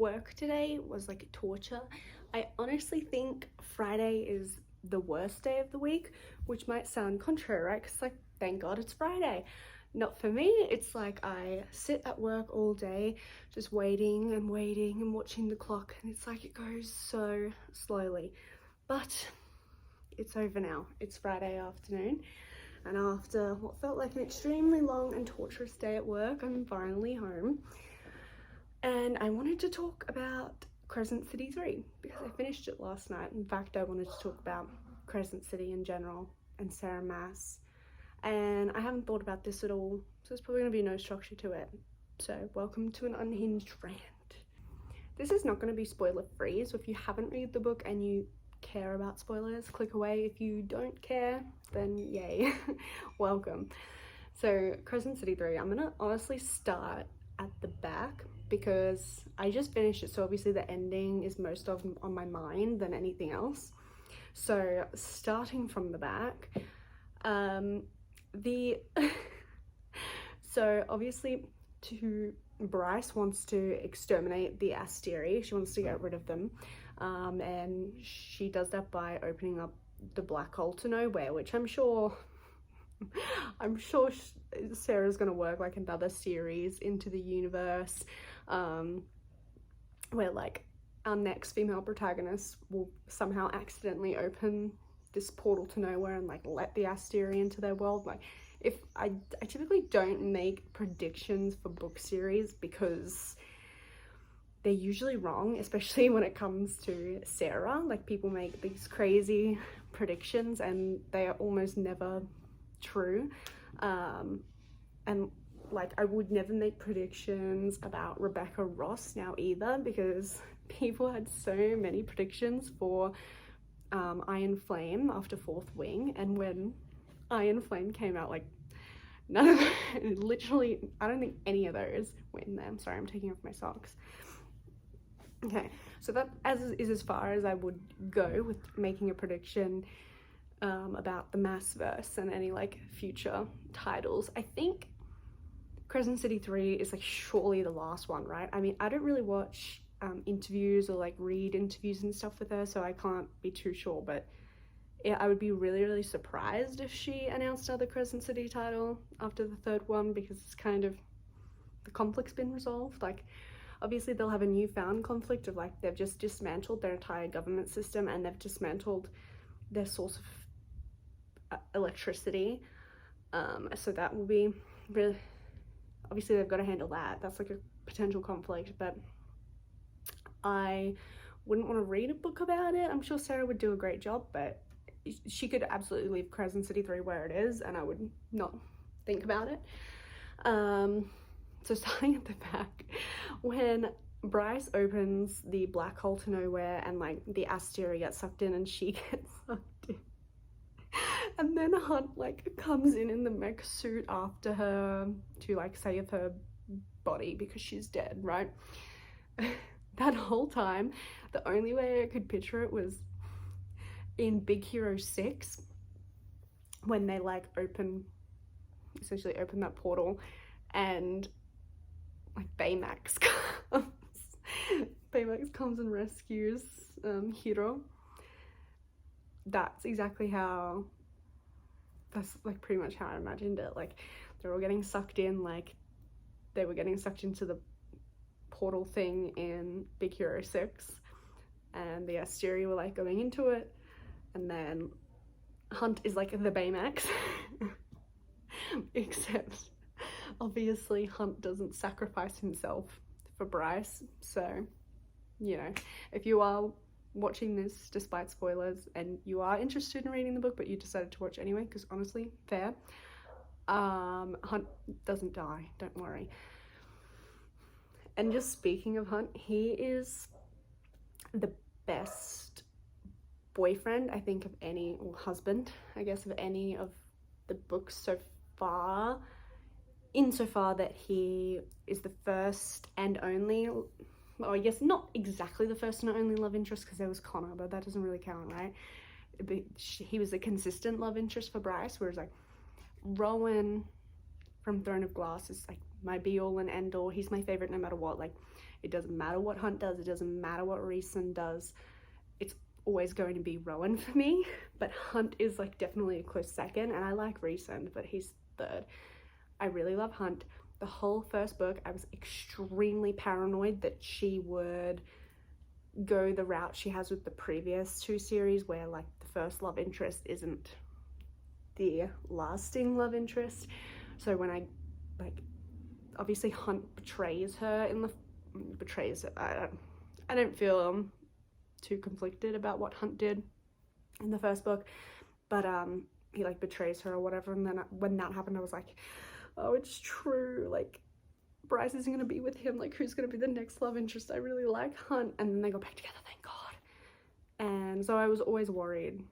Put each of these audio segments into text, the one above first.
Work today was like torture. I honestly think Friday is the worst day of the week, which might sound contrary, right? Because like, thank God it's Friday. Not for me. It's like I sit at work all day just waiting and waiting and watching the clock, and it's like it goes so slowly. But it's over now. It's Friday afternoon, and after what felt like an extremely long and torturous day at work, I'm finally home. And I wanted to talk about Crescent City 3 because I finished it last night. In fact, I wanted to talk about Crescent City in general and Sarah Maas. And I haven't thought about this at all, so there's probably going to be no structure to it. So welcome to an unhinged rant. This is not going to be spoiler free, so if you haven't read the book and you care about spoilers, click away. If you don't care, then yay. Welcome. So Crescent City 3, I'm going to honestly start at the back because I just finished it, so obviously the ending is most of on my mind than anything else. So starting from the back, so obviously Bryce wants to exterminate the Asteri. She wants to get rid of them, and she does that by opening up the black hole to nowhere, which I'm sure Sarah's gonna work like another series into the universe, where like our next female protagonist will somehow accidentally open this portal to nowhere and like let the Asteri into their world. Like, if I typically don't make predictions for book series because they're usually wrong, especially when it comes to Sarah. Like, people make these crazy predictions and they are almost never true. And like, I would never make predictions about Rebecca Ross now either, because people had so many predictions for Iron Flame after Fourth Wing, and when Iron Flame came out, like, none of literally, I don't think any of those went in there. I'm sorry, I'm taking off my socks. Okay, so that is as far as I would go with making a prediction about the maasverse and any like future titles. I think Crescent City 3 is like surely the last one, right? I mean, I don't really watch interviews or like read interviews and stuff with her, so I can't be too sure, but yeah, I would be really surprised if she announced another Crescent City title after the third one, because it's kind of, the conflict's been resolved. Like, obviously they'll have a newfound conflict of like, they've just dismantled their entire government system and they've dismantled their source of electricity, so that will be really, obviously they've got to handle that. That's like a potential conflict, but I wouldn't want to read a book about it. I'm sure Sarah would do a great job, but she could absolutely leave Crescent City 3 where it is and I would not think about it. So starting at the back, when Bryce opens the black hole to nowhere and like the Asteri gets sucked in and she gets sucked in, and then Hunt like comes in the mech suit after her to like save her body because she's dead, right? That whole time, the only way I could picture it was in Big Hero 6, when they like essentially open that portal and like Baymax comes and rescues Hiro. That's exactly how, that's like pretty much how I imagined it. Like, they're all getting sucked in, like they were getting sucked into the portal thing in Big Hero 6, and the Asteri were like going into it, and then Hunt is like the Baymax. Except obviously Hunt doesn't sacrifice himself for Bryce. So, you know, if you are watching this despite spoilers and you are interested in reading the book but you decided to watch anyway, because honestly, fair, Hunt doesn't die, don't worry. And just speaking of Hunt, he is the best boyfriend, I think, of any, or husband, I guess, of any of the books so far, insofar that he is the first and only, well, I guess not exactly the first and only love interest, because there was Connor, but that doesn't really count, right? But he was a consistent love interest for Bryce, whereas like Rowan from Throne of Glass is like my be all and end all. He's my favorite no matter what. Like, It doesn't matter what Hunt does, it doesn't matter what Reeson does, it's always going to be Rowan for me. But Hunt is like definitely a close second, and I like Reeson, but he's third. I really love Hunt. The whole first book, I was extremely paranoid that she would go the route she has with the previous two series, where like the first love interest isn't the lasting love interest. So when I like, obviously Hunt betrays her in the I don't feel too conflicted about what Hunt did in the first book, but he like betrays her or whatever, and then when that happened I was like, oh, it's true, like Bryce isn't gonna be with him, like who's gonna be the next love interest? I really like Hunt. And then they got back together, thank God. And so I was always worried.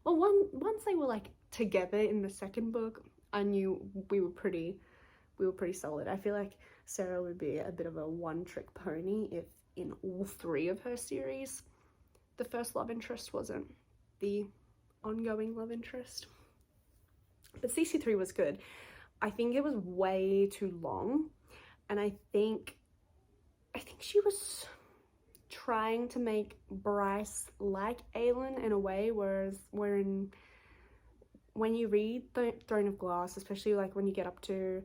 Well, once they were like together in the second book, I knew we were pretty solid. I feel like Sarah would be a bit of a one-trick pony if in all three of her series the first love interest wasn't the ongoing love interest. But CC3 was good. I think it was way too long, and I think she was trying to make Bryce like Aelin in a way, wherein when you read Throne of Glass, especially like when you get up to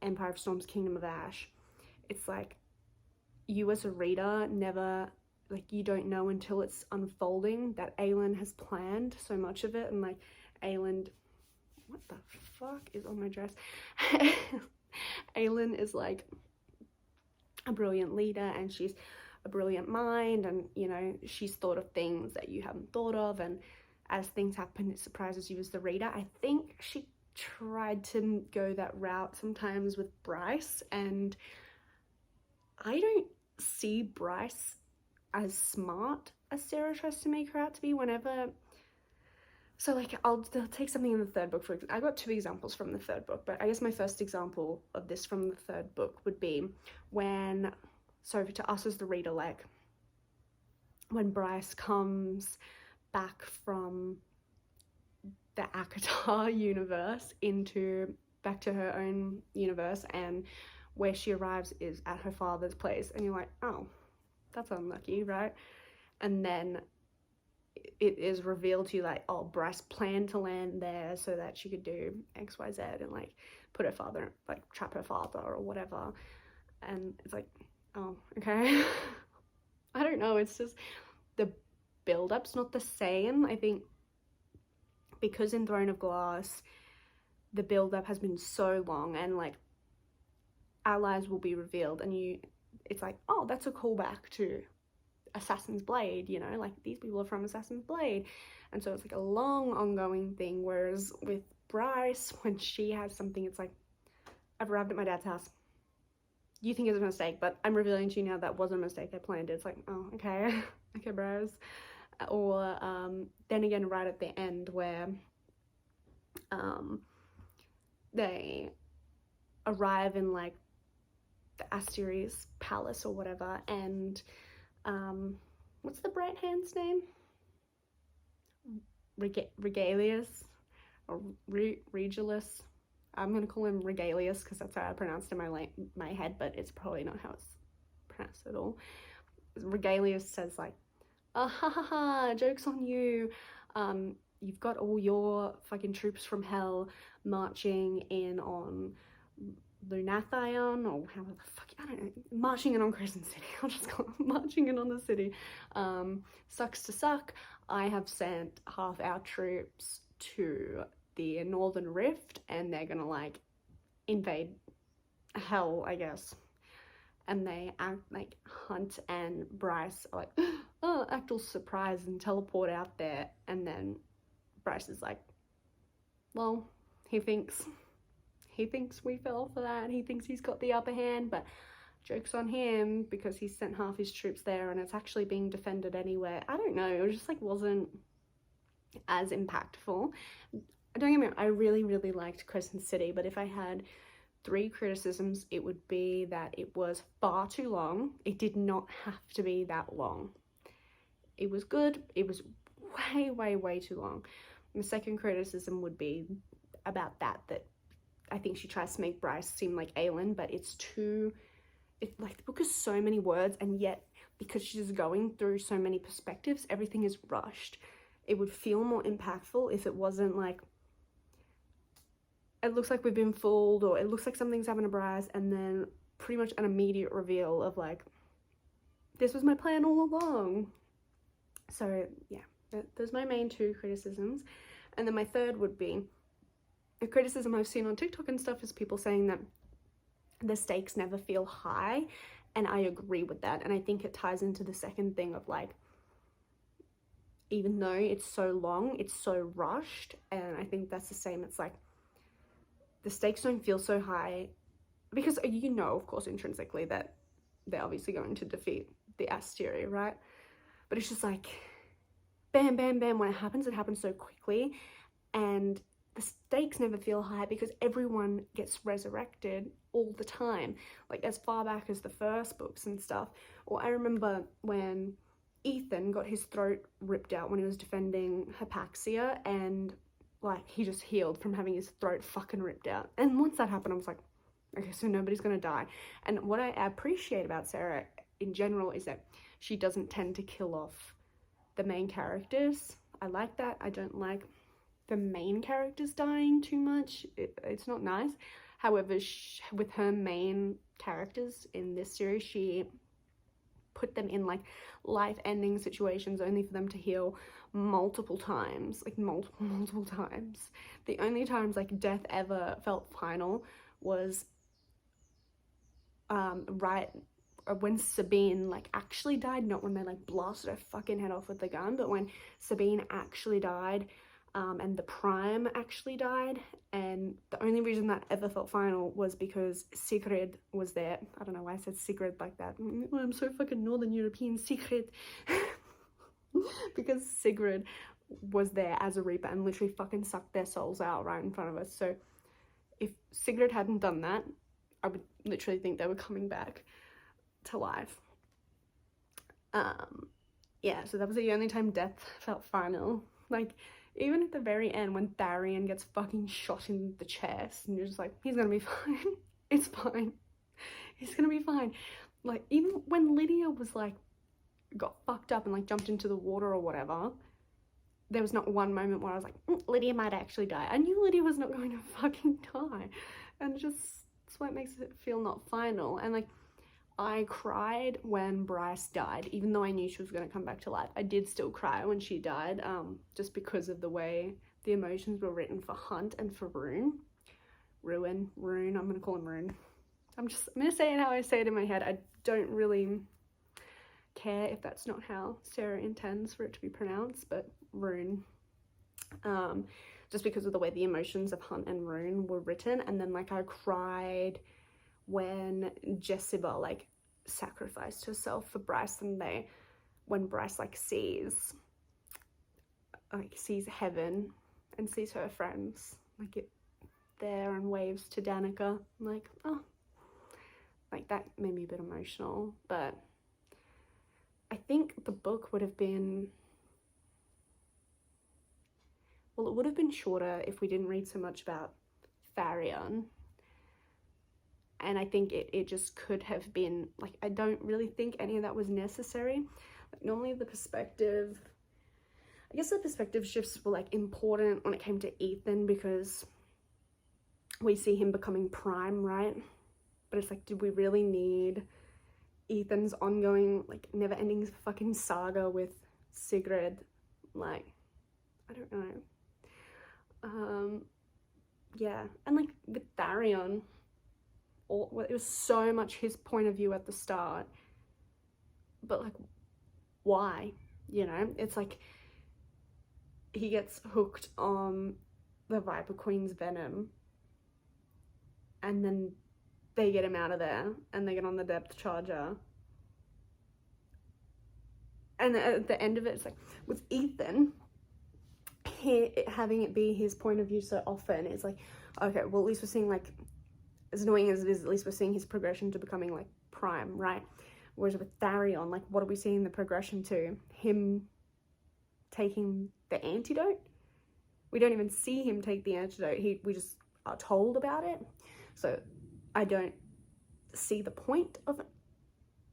Empire of Storm's Kingdom of Ash, it's like you as a reader never, like, you don't know until it's unfolding that Aelin has planned so much of it. And like Aelin, what the fuck is on my dress? Aelin is like a brilliant leader, and she's a brilliant mind, and you know, she's thought of things that you haven't thought of, and as things happen it surprises you as the reader. I think she tried to go that route sometimes with Bryce, and I don't see Bryce as smart as Sarah tries to make her out to be whenever. So like I'll take something in the third book, for example. I got two examples from the third book, but I guess my first example of this from the third book would be when, so to us as the reader, like when Bryce comes back from the ACOTAR universe back to her own universe, and where she arrives is at her father's place, and you're like, oh, that's unlucky, right? And then it is revealed to you like, oh, Bryce planned to land there so that she could do XYZ and like put her father, like trap her father or whatever. And it's like, oh, okay. I don't know, it's just the build-up's not the same. I think because in Throne of Glass the build-up has been so long, and like allies will be revealed, and it's like, oh, that's a callback to Assassin's Blade, you know, like these people are from Assassin's Blade, and so it's like a long ongoing thing. Whereas with Bryce, when she has something, it's like, I've arrived at my dad's house, you think it's a mistake, but I'm revealing to you now that wasn't a mistake, I planned it. It's like, oh, okay. Okay, Bryce. Or then again right at the end where they arrive in like the Asterius palace or whatever, and what's the bright hand's name? Regalius or Regulus. I'm gonna call him Regalius because that's how I pronounced it in my head, but it's probably not how it's pronounced at all. Regalius says like, oh, ha ha ha, joke's on you. You've got all your fucking troops from hell marching in on Lunathion, or how the fuck, I don't know, marching in on Crescent City. I'll just call it marching in on the city. Sucks to suck. I have sent half our troops to the Northern Rift, and they're gonna like invade hell, I guess. And they act like Hunt and Bryce are like, oh, act all surprised and teleport out there, and then Bryce is like, well, he thinks we fell for that, he thinks he's got the upper hand, but joke's on him because he sent half his troops there and it's actually being defended anywhere. I don't know, it just like wasn't as impactful. Don't get me wrong, I really liked Crescent City, but if I had 3 criticisms, it would be that it was far too long. It did not have to be that long. It was good, it was way too long. And the second criticism would be about that I think she tries to make Bryce seem like Aelin, but it's too like the book is so many words, and yet because she's going through so many perspectives, everything is rushed. It would feel more impactful if it wasn't like, it looks like we've been fooled, or it looks like something's happened to Bryce, and then pretty much an immediate reveal of like, this was my plan all along. So yeah, those are my main two criticisms. And then my third would be a criticism I've seen on TikTok and stuff, is people saying that the stakes never feel high, and I agree with that. And I think it ties into the second thing of like, even though it's so long, it's so rushed. And I think that's the same. It's like the stakes don't feel so high because, you know, of course, intrinsically that they're obviously going to defeat the Asteria, right? But it's just like bam, bam, bam. When it happens so quickly, and the stakes never feel high because everyone gets resurrected all the time, like as far back as the first books and stuff. Or I remember when Ethan got his throat ripped out when he was defending Hypaxia, and like he just healed from having his throat fucking ripped out. And once that happened, I was like, okay, so nobody's gonna die. And what I appreciate about Sarah in general is that she doesn't tend to kill off the main characters. I like that. I don't like the main characters dying too much. It's not nice. However, with her main characters in this series, she put them in like life-ending situations only for them to heal multiple times, like multiple times. The only times like death ever felt final was right when Sabine like actually died, not when they like blasted her fucking head off with the gun, but when Sabine actually died, and the Prime actually died. And the only reason that ever felt final was because Sigrid was there. I don't know why I said Sigrid like that. I'm so fucking Northern European. Sigrid. Because Sigrid was there as a Reaper and literally fucking sucked their souls out right in front of us. So if Sigrid hadn't done that, I would literally think they were coming back to life. Yeah, so that was the only time death felt final. Like, even at the very end when Tharian gets fucking shot in the chest and you're just like, he's gonna be fine. It's fine. He's gonna be fine. Like, even when Lydia was like, got fucked up and like jumped into the water or whatever, there was not one moment where I was like, Lydia might actually die. I knew Lydia was not going to fucking die. And just, that's what makes it feel not final. And like, I cried when Bryce died, even though I knew she was going to come back to life. I did still cry when she died, just because of the way the emotions were written for Hunt and for Rune. I'm going to call him Rune. I'm going to say it how I say it in my head. I don't really care if that's not how Sarah intends for it to be pronounced, but Rune. Just because of the way the emotions of Hunt and Rune were written. And then like I cried when Jessica like sacrificed herself for Bryce, and when Bryce like sees heaven and sees her friends like it there and waves to Danica, like, oh, like that made me a bit emotional. But I think the book would have been, well, it would have been shorter if we didn't read so much about Tharion. And I think it just could have been, like, I don't really think any of that was necessary. Like, normally the perspective shifts were, like, important when it came to Ethan because we see him becoming Prime, right? But it's like, did we really need Ethan's ongoing, like, never-ending fucking saga with Sigrid? Like, I don't know. Yeah. And, like, with Tharion, it was so much his point of view at the start, but like, why? You know, it's like he gets hooked on the Viper Queen's venom, and then they get him out of there and they get on the depth charger, and at the end of it, it's like with Ethan, having it be his point of view so often, it's like, okay, well, at least we're seeing, like, as annoying as it is, at least we're seeing his progression to becoming like Prime, right? Whereas with Tharion, like, what are we seeing the progression to? Him taking the antidote? We don't even see him take the antidote. We just are told about it. So I don't see the point of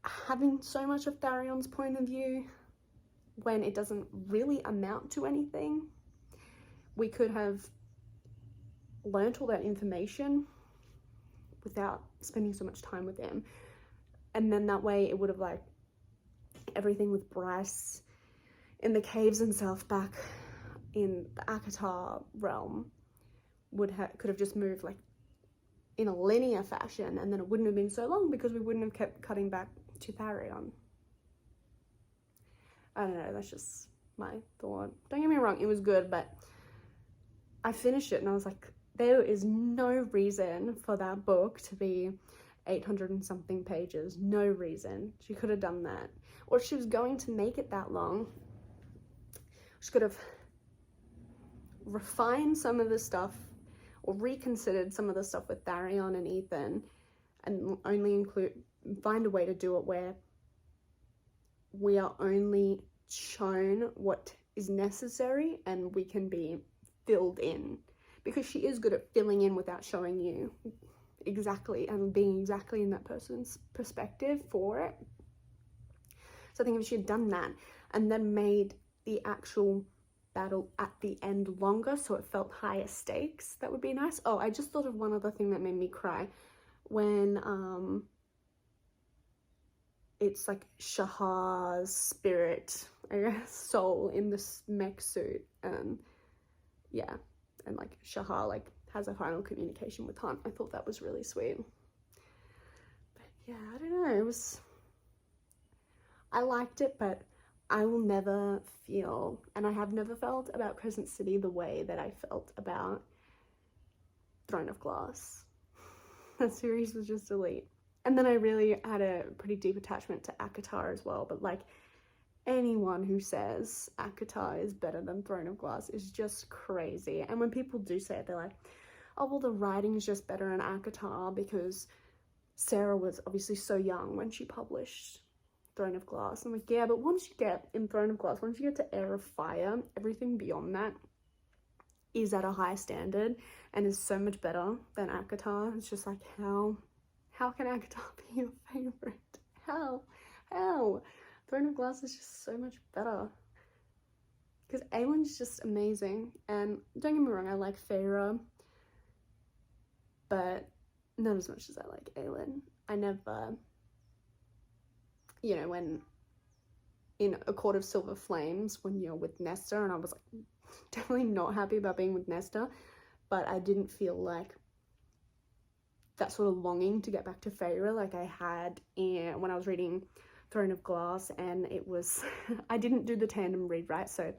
having so much of Tharion's point of view when it doesn't really amount to anything. We could have learnt all that information without spending so much time with him, and then that way it would have, like, everything with Bryce in the caves and stuff back in the ACOTAR realm could have just moved, like, in a linear fashion, and then it wouldn't have been so long because we wouldn't have kept cutting back to Tharion. I don't know, that's just my thought. Don't get me wrong, it was good, but I finished it and I was like, there is no reason for that book to be 800 and something pages. No reason. She could have done that. Or if she was going to make it that long, she could have refined some of the stuff or reconsidered some of the stuff with Tharion and Ethan, and only find a way to do it where we are only shown what is necessary and we can be filled in, because she is good at filling in without showing you exactly and being exactly in that person's perspective for it. So I think if she had done that and then made the actual battle at the end longer so it felt higher stakes, that would be nice. Oh, I just thought of one other thing that made me cry. When it's like Shahar's spirit, I guess, soul in this mech suit, yeah, and like Shahar like has a final communication with Hunt. I thought that was really sweet. But yeah, I don't know, I liked it, but I will never feel, and I have never felt about Crescent City the way that I felt about Throne of Glass. That series was just elite. And then I really had a pretty deep attachment to ACOTAR as well, but like, anyone who says ACOTAR is better than Throne of Glass is just crazy. And when people do say it, they're like, oh, well, the writing's just better in ACOTAR because Sarah was obviously so young when she published Throne of Glass. I'm like, yeah, but once you get in Throne of Glass, once you get to Heir of Fire, everything beyond that is at a high standard and is so much better than ACOTAR. It's just like, how can ACOTAR be your favorite? How? Throne of Glass is just so much better. Because Aylin's just amazing. And don't get me wrong, I like Feyre, but not as much as I like Aylin. I never, you know, when in A Court of Silver Flames, when you're with Nesta, and I was like definitely not happy about being with Nesta, but I didn't feel like that sort of longing to get back to Feyre like I had when I was reading Throne of Glass. And it was I didn't do the tandem read, right? So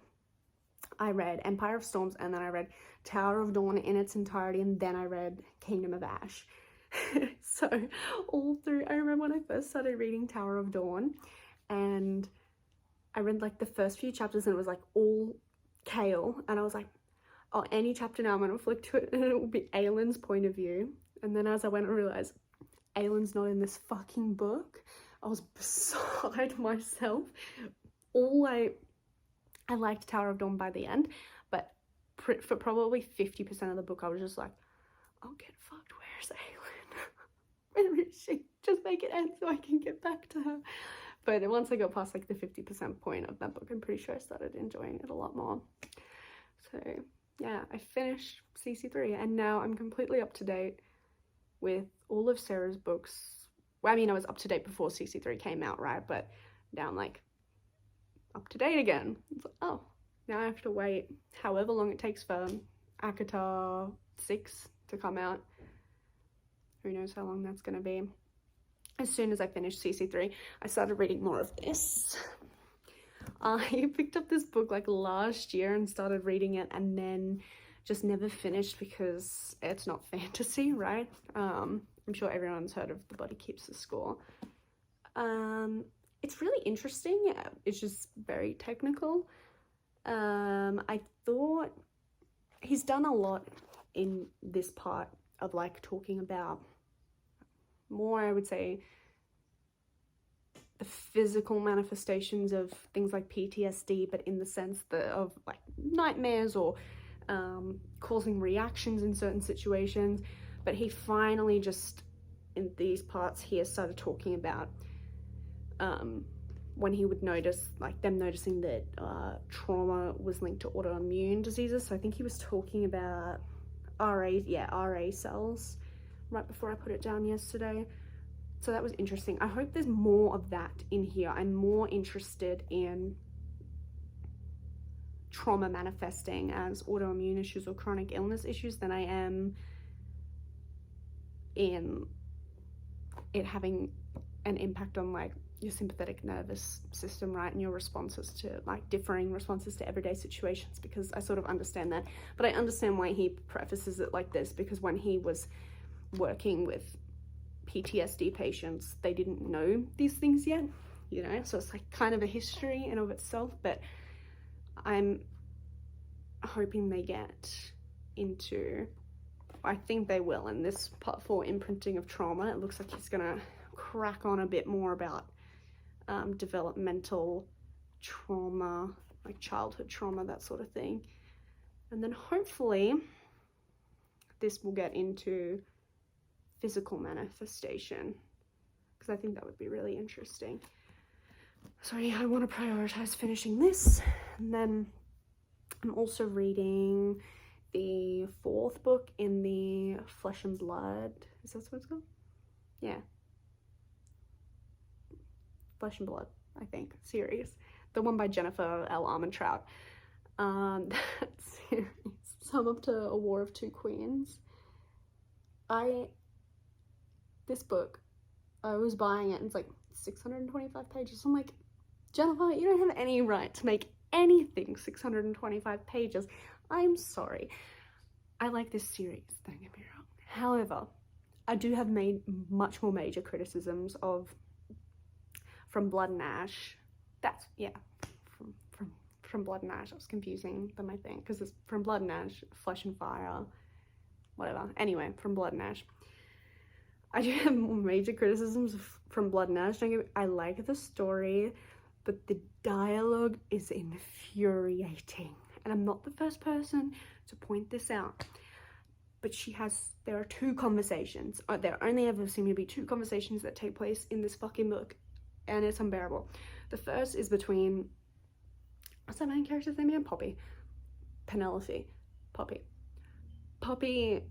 I read Empire of Storms, and then I read Tower of Dawn in its entirety, and then I read Kingdom of Ash. So all through, I remember when I first started reading Tower of Dawn, and I read like the first few chapters and it was like all Kale, and I was like, oh, any chapter now I'm gonna flick to it and it will be Aylin's point of view. And then as I went and realized Aylin's not in this fucking book, I was beside myself. I liked Tower of Dawn by the end, but for probably 50% of the book I was just like, oh, get fucked, where's Aylin? Where is she? Just make it end so I can get back to her. But once I got past like the 50% point of that book, I'm pretty sure I started enjoying it a lot more. So yeah, I finished CC3 and now I'm completely up to date with all of Sarah's books. Well, I mean, I was up to date before CC3 came out, right? But now I'm like up to date again. It's like, oh, now I have to wait however long it takes for ACOTAR 6 to come out. Who knows how long that's going to be. As soon as I finished CC3, I started reading more of this. I picked up this book like last year and started reading it, and then just never finished because it's not fantasy, right? I'm sure everyone's heard of The Body Keeps the Score. It's really interesting. It's just very technical. I thought he's done a lot in this part of like talking about more, I would say, the physical manifestations of things like PTSD, but in the sense of like nightmares or causing reactions in certain situations. But he finally just in these parts here started talking about when he would notice, like them noticing that trauma was linked to autoimmune diseases. So I think he was talking about RA cells right before I put it down yesterday. So that was interesting. I hope there's more of that in here. I'm more interested in trauma manifesting as autoimmune issues or chronic illness issues than I am in it having an impact on like your sympathetic nervous system, right, and your responses to like differing responses to everyday situations, because I sort of understand that. But I understand why he prefaces it like this, because when he was working with PTSD patients, they didn't know these things yet, you know, so it's like kind of a history in of itself. But I'm hoping they get into, I think they will, in this part 4, imprinting of trauma. It looks like he's gonna crack on a bit more about developmental trauma, like childhood trauma, that sort of thing. And then hopefully this will get into physical manifestation, because I think that would be really interesting. So yeah, I want to prioritize finishing this. And then I'm also reading the 4th book in the Flesh and Blood, is that what it's called? Yeah, Flesh and Blood, I think, series. The one by Jennifer L. Armentrout. That series. So I'm up to A War of Two Queens. This book, I was buying it and it's like 625 pages. I'm like, Jennifer, you don't have any right to make anything 625 pages. I'm sorry. I like this series, don't get me wrong. However, I do have made much more major criticisms of From Blood and Ash. That's, yeah, from Blood and Ash. It was confusing than my thing, because it's From Blood and Ash, Flesh and Fire, whatever. Anyway, From Blood and Ash. I do have more major criticisms From Blood and Ash. I like the story, but the dialogue is infuriating. And I'm not the first person to point this out. But there are 2 conversations. There only ever seem to be 2 conversations that take place in this fucking book. And it's unbearable. The first is between, what's that main character's name again? Poppy. Penelope. Poppy. Poppy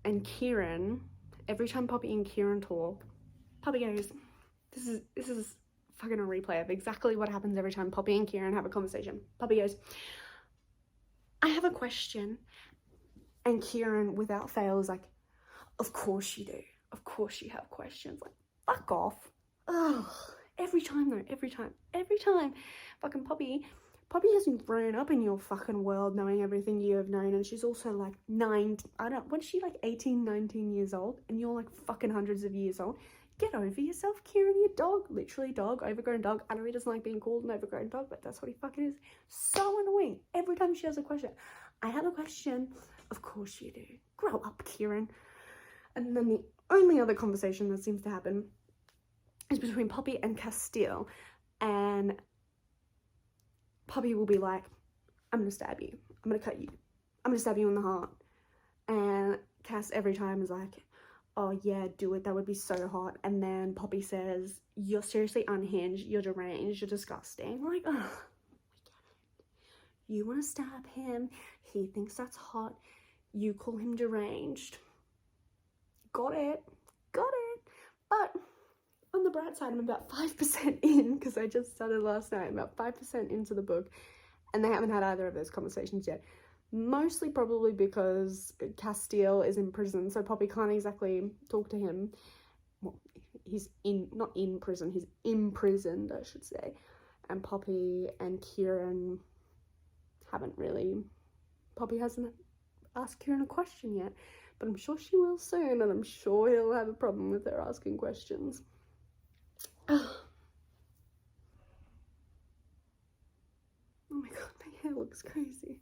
and Kieran. Every time Poppy and Kieran talk, Poppy goes, this is fucking a replay of exactly what happens every time Poppy and Kieran have a conversation. Poppy goes, I have a question. And Kieran, without fail, is like, of course you do. Of course you have questions. Like, fuck off. Ugh. Every time though, every time. Fucking Poppy hasn't grown up in your fucking world knowing everything you have known, and she's also like when she like 18, 19 years old, and you're like fucking hundreds of years old. Get over yourself, Kieran, your dog. Literally dog, overgrown dog. I know he doesn't like being called an overgrown dog, but that's what he fucking is. So annoying. Every time she has a question. I have a question. Of course you do. Grow up, Kieran. And then the only other conversation that seems to happen is between Poppy and Castile, and Poppy will be like, I'm gonna stab you, I'm gonna cut you, I'm gonna stab you in the heart, and Cass every time is like, oh yeah, do it, that would be so hot. And then Poppy says, you're seriously unhinged, you're deranged, you're disgusting. Like, oh, we get it. You want to stab him, he thinks that's hot, you call him deranged. Got it. But on the bright side, I'm about 5% in, because I just started last night. I'm about 5% into the book, and they haven't had either of those conversations yet. Mostly probably because Castile is in prison, so Poppy can't exactly talk to him. Well, he's not in prison, he's imprisoned, I should say. And Poppy and Kieran Poppy hasn't asked Kieran a question yet, but I'm sure she will soon, and I'm sure he'll have a problem with her asking questions. Oh my god, my hair looks crazy.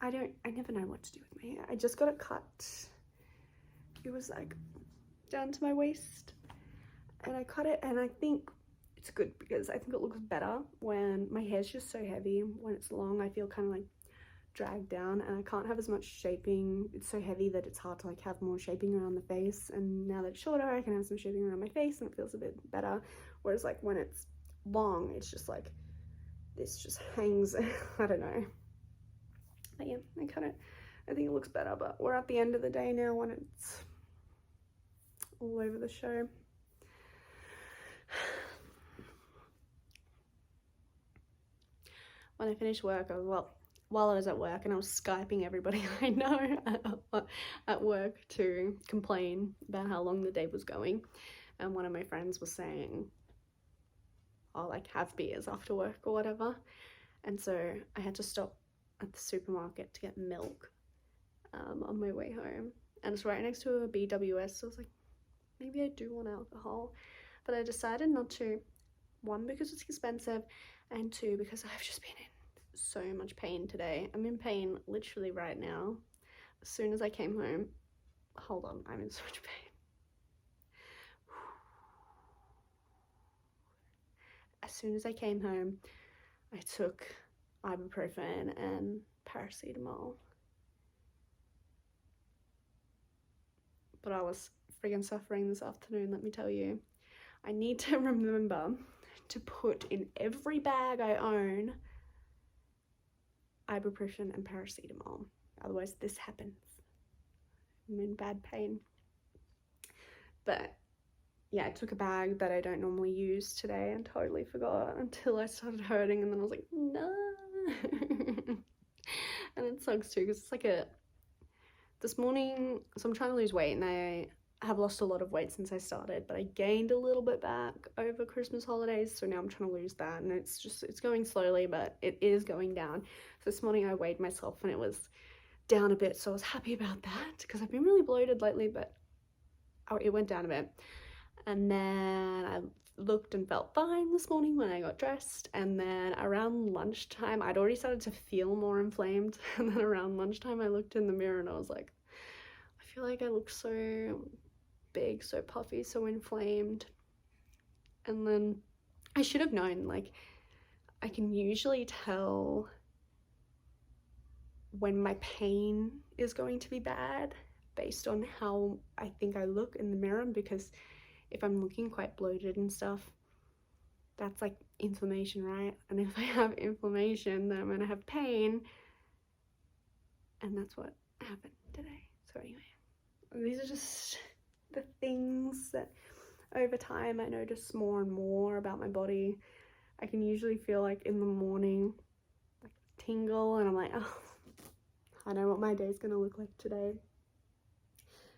I never know what to do with my hair. I just got it cut. It was like down to my waist, and I cut it, and I think it's good because I think it looks better when my hair's just so heavy. When it's long, I feel kind of like dragged down, and I can't have as much shaping. It's so heavy that it's hard to like have more shaping around the face, and now that it's shorter I can have some shaping around my face and it feels a bit better. Whereas like when it's long, it's just like this just hangs. I don't know, but yeah, I think it looks better, but we're at the end of the day now when it's all over the show. When I finished work, while I was at work, and I was Skyping everybody I know at work to complain about how long the day was going, and one of my friends was saying, I'll like have beers after work or whatever, and so I had to stop at the supermarket to get milk on my way home, and it's right next to a BWS, so I was like, maybe I do want alcohol, but I decided not to. One, because it's expensive, and two, because I've just been in so much pain today. I'm in pain literally right now. As soon as I came home, hold on, I'm in so much pain. As soon as I came home, I took ibuprofen and paracetamol. But I was friggin' suffering this afternoon, let me tell you. I need to remember to put in every bag I own ibuprofen and paracetamol. Otherwise this happens. I'm in bad pain. But yeah, I took a bag that I don't normally use today and totally forgot until I started hurting, and then I was like, no. And it sucks too, because it's like this morning, so I'm trying to lose weight, and I have lost a lot of weight since I started, but I gained a little bit back over Christmas holidays, so now I'm trying to lose that, and it's going slowly, but it is going down. So this morning I weighed myself and it was down a bit, so I was happy about that, because I've been really bloated lately, but it went down a bit. And then I looked and felt fine this morning when I got dressed, and then around lunchtime I'd already started to feel more inflamed, and then around lunchtime I looked in the mirror and I was like, I feel like I look so big, so puffy, so inflamed. And then I should have known, like, I can usually tell when my pain is going to be bad based on how I think I look in the mirror, because if I'm looking quite bloated and stuff, that's like inflammation, right? And if I have inflammation, then I'm gonna have pain, and that's what happened today. So anyway, these are just the things that over time I notice more and more about my body. I can usually feel like in the morning, like tingle, and I'm like, oh, I know what my day's gonna look like today.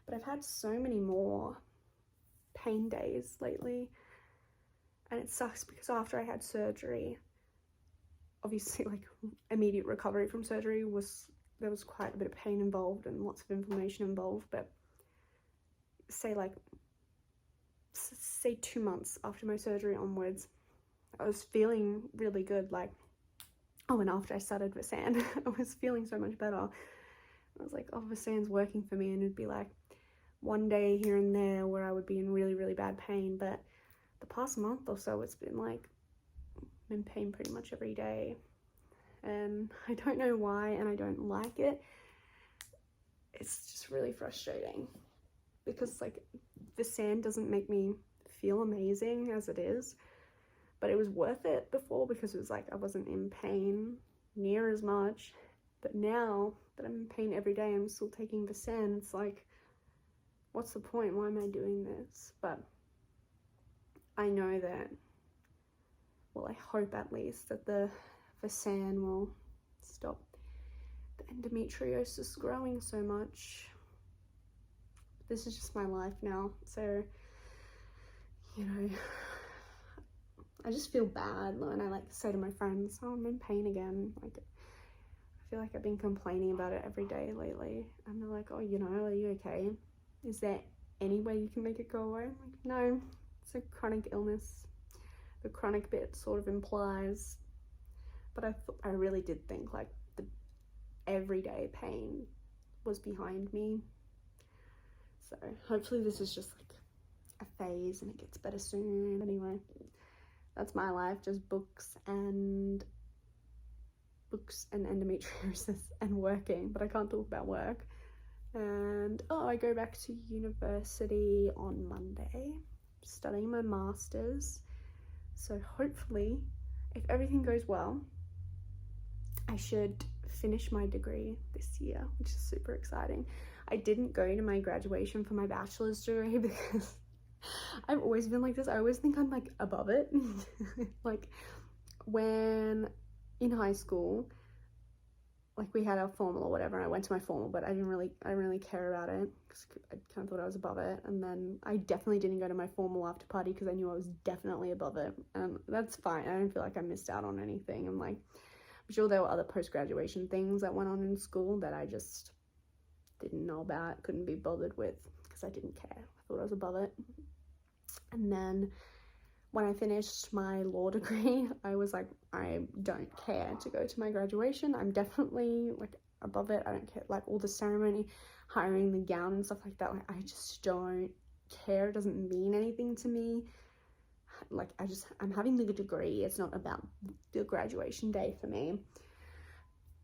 But I've had so many more pain days lately, and it sucks because after I had surgery, obviously like immediate recovery from surgery there was quite a bit of pain involved and lots of inflammation involved, but say 2 months after my surgery onwards, I was feeling really good. Like, oh, and after I started Visan, I was feeling so much better. I was like, oh, Visan's working for me, and it'd be like one day here and there where I would be in really, really bad pain, but the past month or so, it's been like, I'm in pain pretty much every day, and I don't know why, and I don't like it. It's just really frustrating, because like Visan doesn't make me feel amazing as it is, but it was worth it before, because it was like I wasn't in pain near as much. But now that I'm in pain every day, I'm still taking Visan. It's like, what's the point? Why am I doing this? But I know that, well, I hope at least that the Visan will stop the endometriosis growing so much. This is just my life now, so, you know, I just feel bad when I like say to my friends, oh, I'm in pain again. Like, I feel like I've been complaining about it every day lately, and they're like, oh, you know, are you okay? Is there any way you can make it go away? I'm like, no, it's a chronic illness. The chronic bit sort of implies, but I really did think like the everyday pain was behind me. So hopefully this is just like a phase and it gets better soon. Anyway, that's my life, just books and books and endometriosis and working, but I can't talk about work. And I go back to university on Monday, studying my master's. So hopefully, if everything goes well, I should finish my degree this year, which is super exciting. I didn't go to my graduation for my bachelor's degree because I've always been like this. I always think I'm like above it. Like when in high school, like we had our formal or whatever, and I went to my formal, but I didn't really care about it because I kind of thought I was above it. And then I definitely didn't go to my formal after party because I knew I was definitely above it, and that's fine. I don't feel like I missed out on anything. I'm like, I'm sure there were other post-graduation things that went on in school that I just didn't know about, couldn't be bothered with because I didn't care. I thought I was above it. And then when I finished my law degree, I was like, I don't care to go to my graduation. I'm definitely like above it. I don't care, like all the ceremony, hiring the gown and stuff like that. Like, I just don't care. It doesn't mean anything to me. Like I'm having the degree. It's not about the graduation day for me.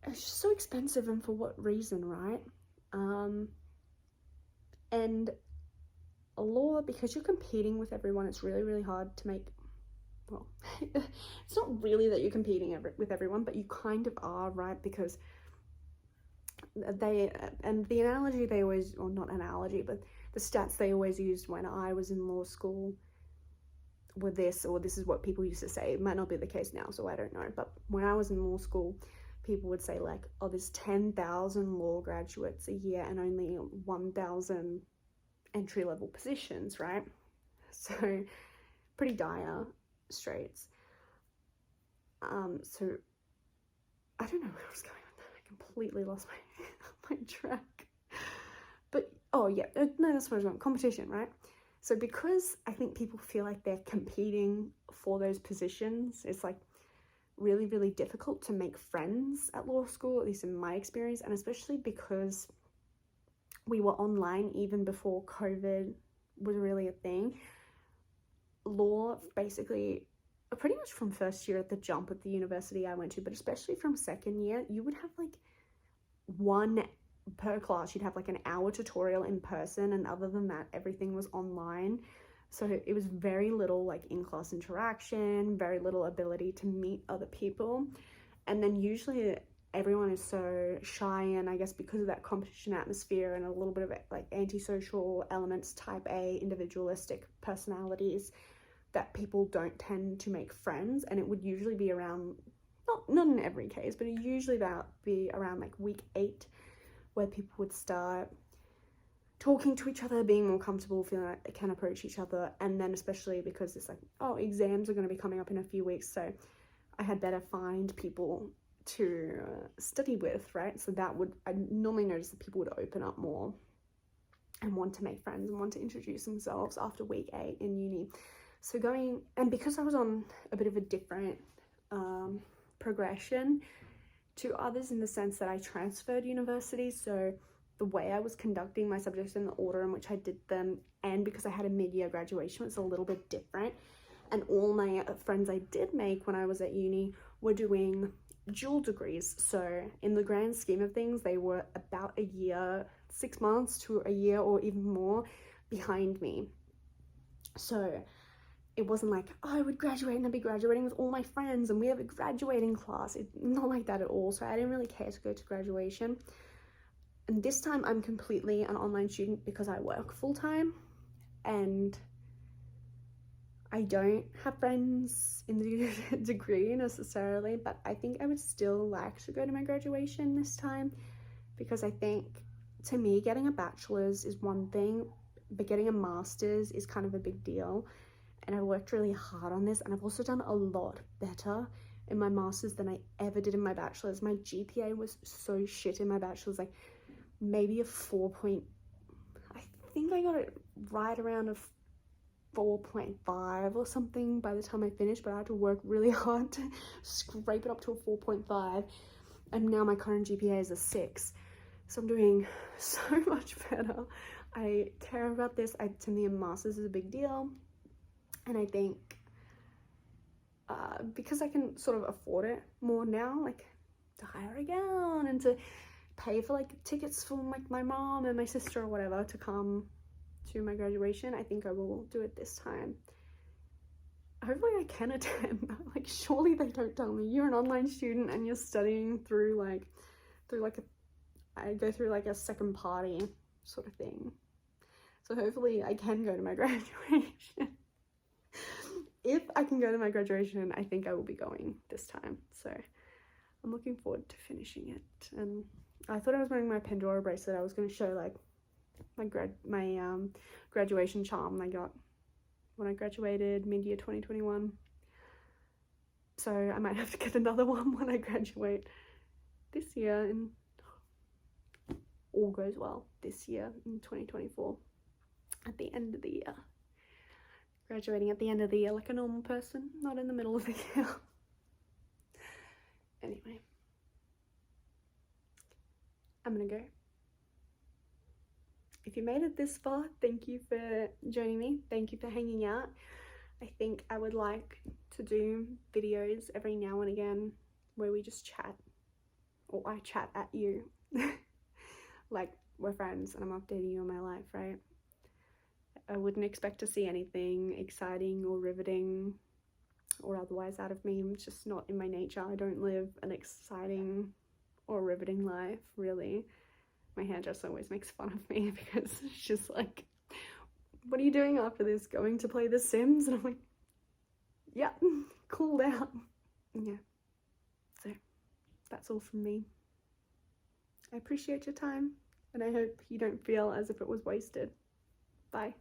It's just so expensive, and for what reason, right? And law, because you're competing with everyone, it's really, really hard to make, well, it's not really that you're competing with everyone, but you kind of are, right? Because and the analogy they always, or not analogy, but the stats they always used when I was in law school were this, or this is what people used to say. It might not be the case now, so I don't know, but when I was in law school, people would say like, oh, there's 10,000 law graduates a year and only 1,000 entry-level positions, right? So pretty dire straits. So I don't know where I was going with that. I completely lost my track. But oh yeah, no, that's what I was going. Competition, right? So because I think people feel like they're competing for those positions, it's like really, really difficult to make friends at law school, at least in my experience, and especially because we were online even before COVID was really a thing. Law, basically, pretty much from first year at the jump at the university I went to, but especially from second year, you would have like one per class. You'd have like an hour tutorial in person, and other than that, everything was online. So it was very little like in-class interaction, very little ability to meet other people. And then usually everyone is so shy, and I guess because of that competition atmosphere and a little bit of like antisocial elements, type A individualistic personalities, that people don't tend to make friends. And it would usually be around, not in every case, but it usually be around like week 8 where people would start talking to each other, being more comfortable, feeling like they can approach each other. And then especially because it's like, oh, exams are going to be coming up in a few weeks, so I had better find people to study with, right? So I normally notice that people would open up more and want to make friends and want to introduce themselves after week 8 in uni. So and because I was on a bit of a different progression to others in the sense that I transferred universities, so the way I was conducting my subjects and the order in which I did them, and because I had a mid-year graduation, it's a little bit different. And all my friends I did make when I was at uni were doing dual degrees. So in the grand scheme of things, they were about a year, 6 months to a year or even more behind me. So it wasn't like, oh, I would graduate and I'd be graduating with all my friends and we have a graduating class. It's not like that at all. So I didn't really care to go to graduation. And this time I'm completely an online student because I work full-time and I don't have friends in the degree necessarily, but I think I would still like to go to my graduation this time, because I think, to me, getting a bachelor's is one thing, but getting a master's is kind of a big deal. And I worked really hard on this, and I've also done a lot better in my master's than I ever did in my bachelor's. My GPA was so shit in my bachelor's, like maybe a 4 point, I think I got it right around a 4.5 or something by the time I finished, but I had to work really hard to scrape it up to a 4.5, and now my current GPA is a 6, so I'm doing so much better. I care about this. To me, a master's is a big deal, and I think because I can sort of afford it more now, like to hire a gown and to pay for like tickets for like my mom and my sister or whatever to come to my graduation. I think I will do it this time. Hopefully I can attend. Like, surely they don't tell me you're an online student and you're studying through like I go through like a second party sort of thing. So hopefully I can go to my graduation. If I can go to my graduation, I think I will be going this time. So I'm looking forward to finishing it. And I thought I was wearing my Pandora bracelet. I was going to show like my graduation charm I got when I graduated mid-year 2021. So I might have to get another one when I graduate this year, and all goes well this year in 2024 at the end of the year. Graduating at the end of the year like a normal person, not in the middle of the year. Anyway, I'm gonna go. If you made it this far, thank you for joining me. Thank you for hanging out. I think I would like to do videos every now and again where we just chat, or I chat at you. Like, we're friends and I'm updating you on my life, right? I wouldn't expect to see anything exciting or riveting or otherwise out of me. It's just not in my nature. I don't live an exciting or riveting life, really. My hairdresser always makes fun of me because she's like, what are you doing after this? Going to play The Sims? And I'm like, yeah, cool down. Yeah, so that's all from me. I appreciate your time and I hope you don't feel as if it was wasted. Bye.